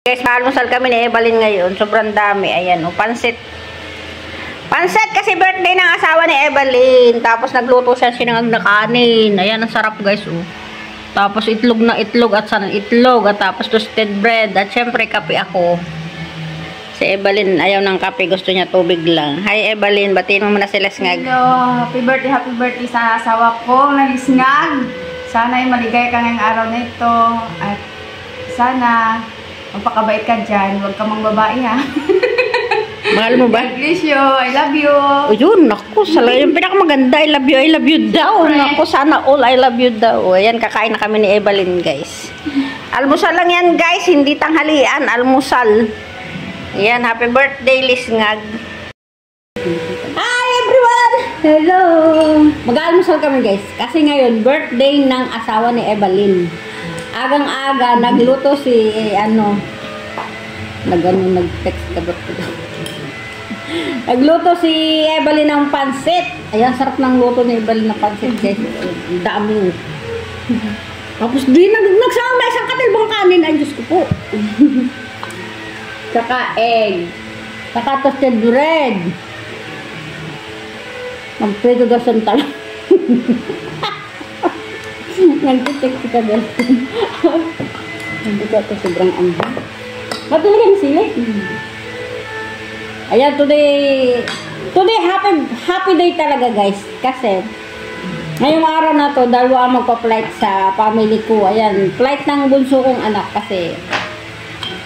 Guys, almusal kami ni Evelyn ngayon. Sobrang dami. Ayan, pansit. Pansit kasi birthday ng asawa ni Evelyn. Tapos nagluto siya sinangag na kanin. Ayan, ang sarap guys. Tapos itlog na itlog at sana itlog. At tapos toasted bread. At syempre kape ako. Si Evelyn ayaw ng kape. Gusto niya tubig lang. Hi Evelyn, batiin mo muna si Lesngag. Hello, happy birthday sa asawa ko na Lesngag. Sana ay maligay ka ngayong araw na ito. At sana magpakabait ka dyan. Huwag ka mang babae ha. Mahal mo ba? God bless you. I love you. O yun, naku, yung pinakamaganda, I love you daw. Naku, sana all I love you daw. Ayan, kakain na kami ni Evelyn, guys. Almusal lang yan, guys, hindi tanghalian, almusal. Ayan, happy birthday, Lesngag. Hi, everyone! Hello! Mag-almusal kami, guys, kasi ngayon, birthday ng asawa ni Evelyn. Agang-aga, nagluto si, nag-text ka ba? Nagluto si Evelyn ng pansit. Ayan, sarap ng luto ni Evelyn ng pansit, guys. Dami. Tapos di nagsama isang katilbang kanin. Ay, Diyos ko po. Tsaka egg. Tsaka toasted bread. Magprito daw santal. Nagtitik ka guys. Hindi ko ito sobrang ambang. Matuloy ang sili. Ayan, today happy day talaga guys. Kasi, ngayong araw na to, dalawa ang magpa-flight sa family ko. Ayan, flight ng bunso kong anak kasi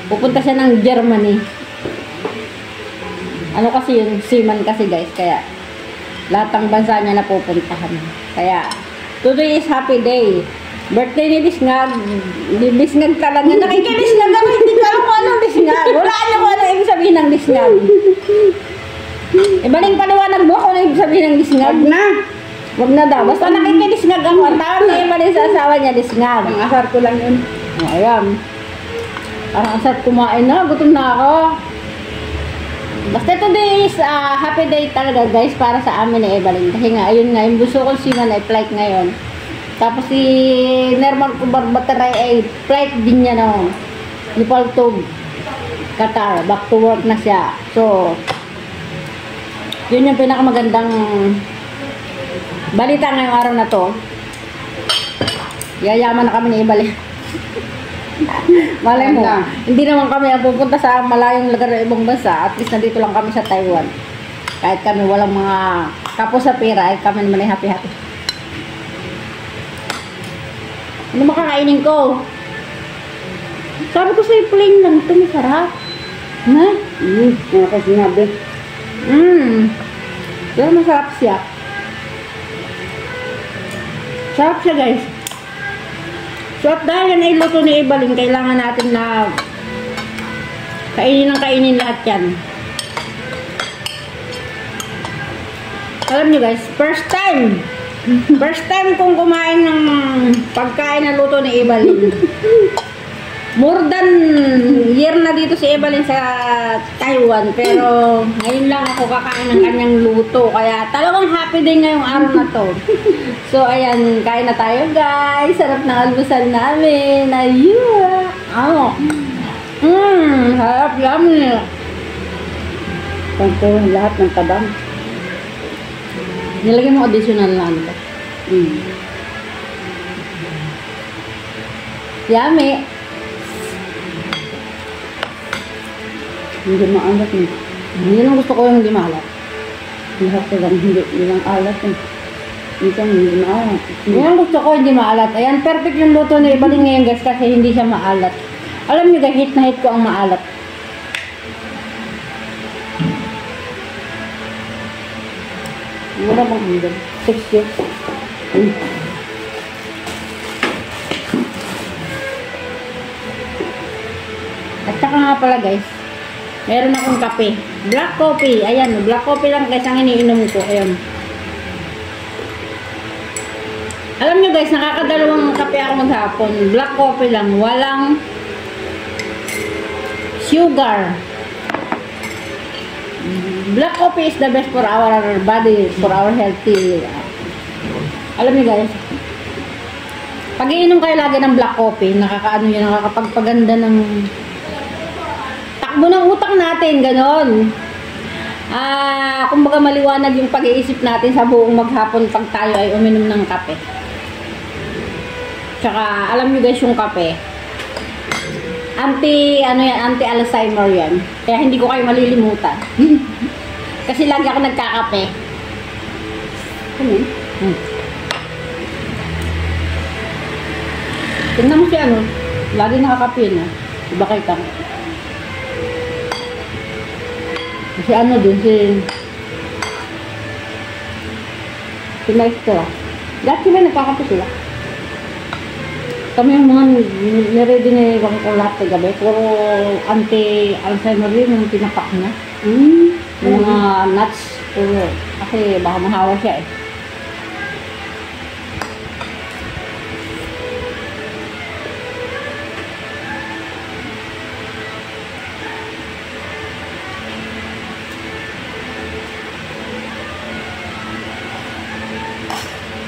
pupunta siya ng Germany. Ano kasi yung seaman kasi guys, kaya lahat ng bansa niya napupuntahan. Kaya, today is happy day. Birthday ni Lesngag. Lesngag talaga. Nakikilisngag ako. Hindi ko alam kung anong Lesngag. Wala niyo kung anong ibig sabihin ng Lesngag. Ibaling paliwanag mo kung anong ibig sabihin ng Lesngag. Wag na daw. Basta nakikilisngag ako. Ang tawag na iba sa asawa niya, Lesngag. Ang asar ko lang yun. Ayan. Parang asar kumain na. Gutom na ako. Basta today is happy day talaga guys para sa amin ni Evelyn. Kasi nga, ayun nga, yung buso kong siman ay flight ngayon. Tapos si Nerman Kubarbateray ay flight din niya no. Nepal to Qatar. Back to work na siya. So, yun yung pinakamagandang balita ngayong araw na to. Yayaman na kami ni Evelyn. Malay mo, hindi naman kami ang pupunta sa malayong lugar ng ibang bansa. At least nandito lang kami sa Taiwan. Kahit kami walang mga kapos sa pera, ay kami naman ay happy-happy. Ano makakainin ko? Sabi ko sa'yo, plain lang ito, masarap. Ha? Ano ka sinabi? Pero masarap siya. Sarap siya guys. So at dahil yan ay luto ni Evelyn, kailangan natin na kainin lahat yan. Alam niyo guys, first time kong kumain ng pagkain na luto ni Evelyn. More than year na dito si Evelyn sa Taiwan, pero ngayon lang ako kakain ng kanyang luto. Kaya talagang happy din ngayong araw na to. So ayan, kain na tayo guys. Sarap ng almusal namin. Ayun. Sarap yummy. Pagko lahat ng tabang. Nilagyan mo additional lang ito. Yummy. Hindi maalat eh. Hindi lang gusto ko yung hindi maalat. Lahat ko lang hindi lang alat eh. Minsan hindi maalat. Yan gusto ko hindi maalat. Ayan, perfect yung luto ni Evelyn ngayon guys kasi hindi siya maalat. Alam niyo guys, hit na hit ko ang maalat. Wala bang hanggang? 6 years. At saka nga pala guys, meron akong kape. Black coffee. Ayan, black coffee lang guys ang iniinom ko. Ayan. Alam nyo guys, nakakadalawang kape ako maghapon. Black coffee lang. Walang sugar. Black coffee is the best for our body, for our healthy. Alam niyo guys, pag iinom kayo lagi ng black coffee, nakakaano yun, nakakapagpaganda ng Labo ng utak natin, ganon. Kumbaga maliwanag yung pag-iisip natin sa buong maghapon pag tayo ay uminom ng kape. Tsaka, alam nyo guys, yung kape, anti-Alzheimer yan. Kaya hindi ko kayo malilimutan. Kasi lagi ako nagkakape. Tingnan mo si lagi nakakape na. Iba kay Kang. Si dun, si Maestro. Lahat sila nagkakape sila. Kami yung mga niready na ibang ko lahat sa gabi. Puro anti-Alzheimer yun yung pinapak niya. Yung mga nuts. Puro. Kasi baka mahawa siya eh.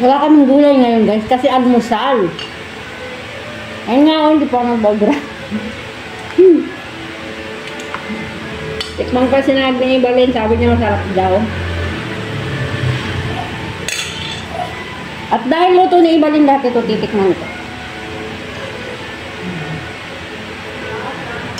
Wala kaming gulay ngayon guys kasi almusal. Ayun nga hindi pa ako nagbabra. Tikman pa sinag ni Ibalin, sabi niya masarap daw. At dahil luto ni Ibalin dati ito, titikman ito.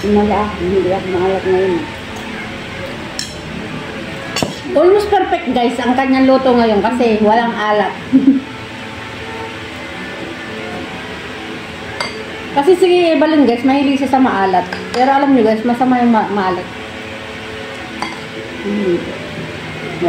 Hindi ako maalat ngayon. Almost perfect guys ang kanyang luto ngayon kasi walang alat. Kasi sige Ibalin guys, mahilig siya sa maalat. Pero alam niyo guys, masama yung maalat.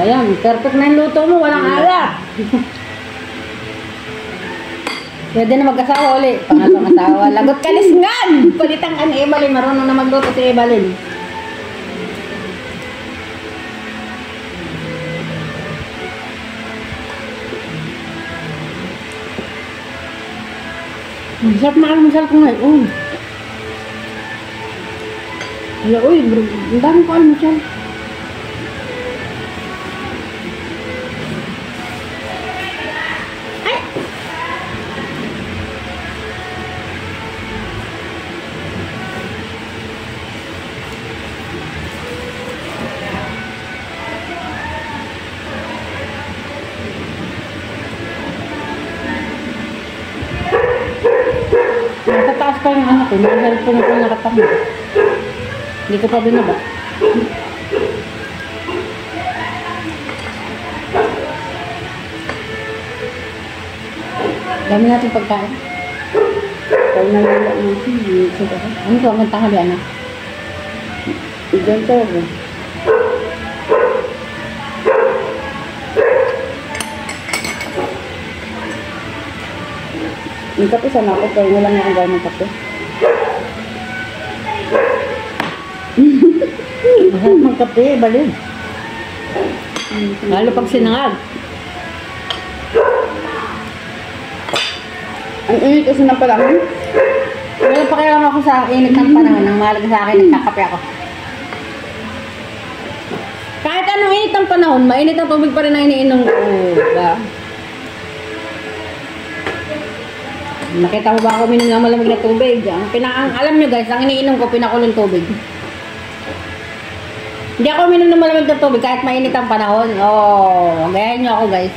Ayan, perfect na yung luto mo, walang alat. Pwede na mag-asawa ulit. Pangatong asawa. Lagot ka lisngan! Palitang Ibalin, marunong na magluto si Ibalin. Masarap na almusal ko ngayon. Hala, uy, bro. Ang dami ko almusal. Ay! Nasa taas pa yung anak ko. Nasa cellphone ko nakatama. Hindi ko pa binaba. Dami natin pagkain. Kaya nalala natin. Ano ko? Ang tanghali anak. Diyan ko. May kape sana ako, pero wala nga ang gawin ng kape. Masarap ng kape, Ibalin. Lalo pag sinangag. Ang init kasi ng panahon. Wala pa kaya ako sa init ng panahon. Nang mahalaga sa akin, nagkakape ako. Kahit anong init ng panahon, mainit ang tubig pa rin na iniinom ko. Diba? Nakita mo ba ako minom ng malamig na tubig? Alam nyo guys, ang iniinom ko, pinakulong tubig. Hindi ako minom ng malamig na tubig kahit mainit ang panahon. Gayahin nyo ako guys.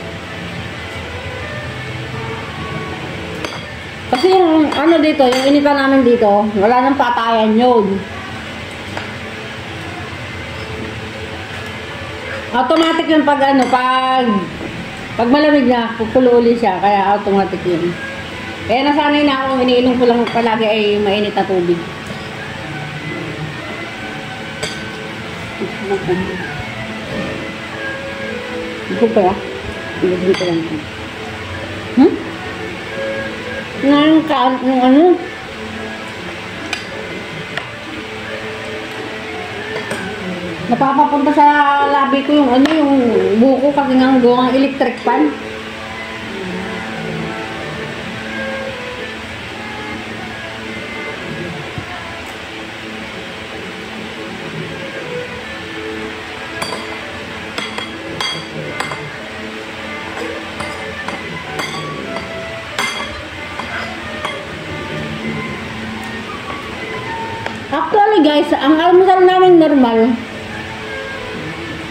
Kasi yung dito, yung initan namin dito, wala nang patayan yun. Automatic yun pag pag malamig na, pupulo uli siya, kaya automatic yun. Kaya nasanay na ako, iniinom ko lang palagi ay mainit na tubig. Ito pa ya? Ilagay ko lang. Yung ano? Napapapunta sa labi ko yung yung buko kasi nga gawang electric fan. Actually guys, ang almusal namin normal.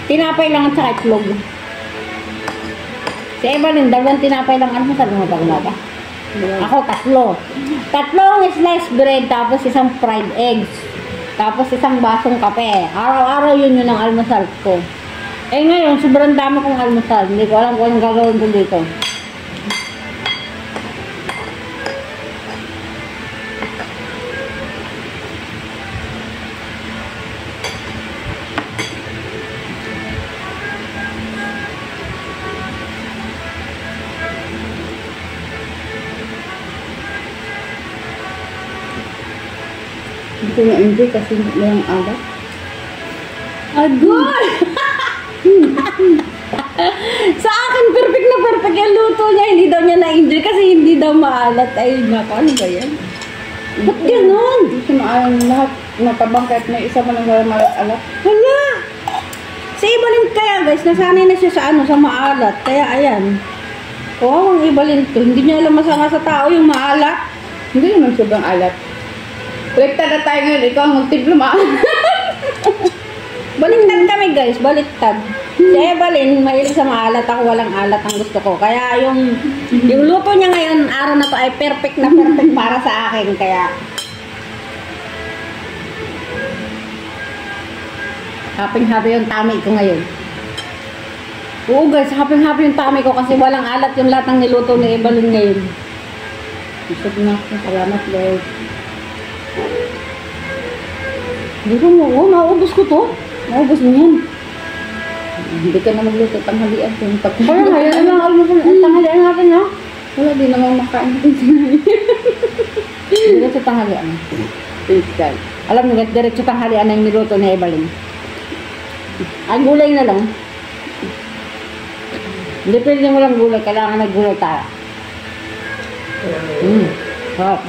Tinapay lang at saka itlog. Si Evelyn, 2 tinapay lang almusal mo ba umaga? Ako 3. 3 sliced bread, tapos 1 fried eggs. Tapos 1 basong kape. Araw-araw yun ang almusal ko. Eh ngayon, sobrang dami kong almusal. Hindi ko alam kung anong gagawin ko dito. Hindi ko na-enjoy kasi may alat. Agoy! Sa akin, perfect na perfect yung luto niya. Hindi daw niya na-enjoy kasi hindi daw maalat. Ay, naku, ano ba yan? Ba't ganun? Hindi ko maalam lahat matabang kahit may isa mo nang wala maalat-alat. Wala! Sa Ibalin kaya guys, nasanay na siya sa sa maalat. Kaya ayan. Ang Ibalin to. Hindi niya alam masama sa tao yung maalat. Hindi naman sobrang alat. Baliktad na tayo ngayon, ikaw ang magtimpla. Baliktad kami guys, baliktad. Si Evelyn, mahilig sa maalat. Ako walang alat ang gusto ko. Kaya yung luto niya ngayon, araw na to ay perfect na perfect para sa akin. Kaya happy yung tummy ko ngayon. Oo guys, happy yung tummy ko kasi walang alat yung lahat ng niluto ni Evelyn ngayon. Isip na ako, salamat Lord. Hindi ko mo, maubos ko to. Maubos mo yan. Hindi ka na magluto tanghalian kung Kaya nga, yan lang almusal. Ang tanghalian natin, ha? Wala din naman makain natin Diretso sa tanghalian. Fiscal. Alam mo, diretso tanghalian na yung niluto ni Evelyn. Ay, gulay na lang. Hindi pwede mo lang gulay. Kailangan naggulay tayo. Sarap.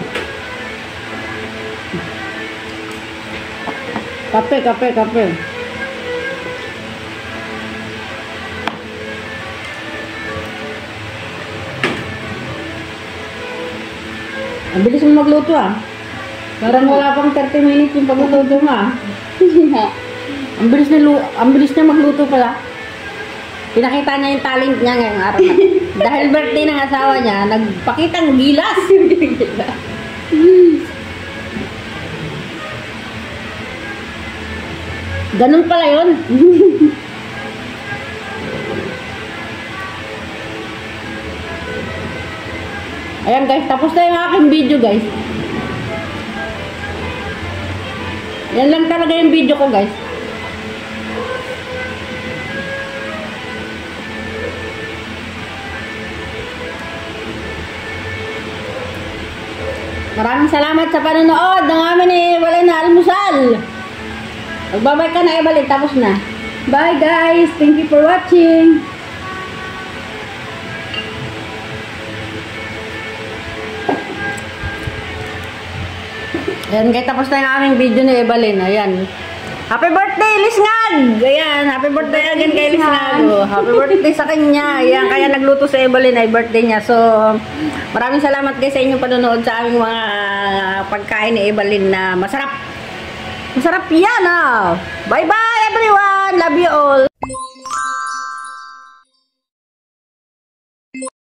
Kape. Ang bilis mo magluto, ah. Parang wala pang 30 minutes yung pagluto mo, ah. Ang bilis na magluto pala. Pinakita niya yung talent niya ngayong araw na. Dahil birthday ng asawa niya, nagpakitang gilas. Ganun pala yun. Ayan guys, tapos na yung aking video guys. Yan lang talaga yung video ko guys. Maraming salamat sa panonood ng amin Walay na almusal. Magbabay ka na, Evelyn. Tapos na. Bye guys! Thank you for watching! Ayan, kaya tapos na yung aming video ni Evelyn. Ayan. Happy birthday, Lisngag! Ayan, happy birthday again kay Lisngag. Happy birthday sa kanya. Ayan, kaya nagluto sa Evelyn ay birthday niya. So, maraming salamat guys sa inyong panonood sa aming mga pagkain ni Evelyn na masarap. Masarap yan, ah. Bye-bye, everyone. Love you all.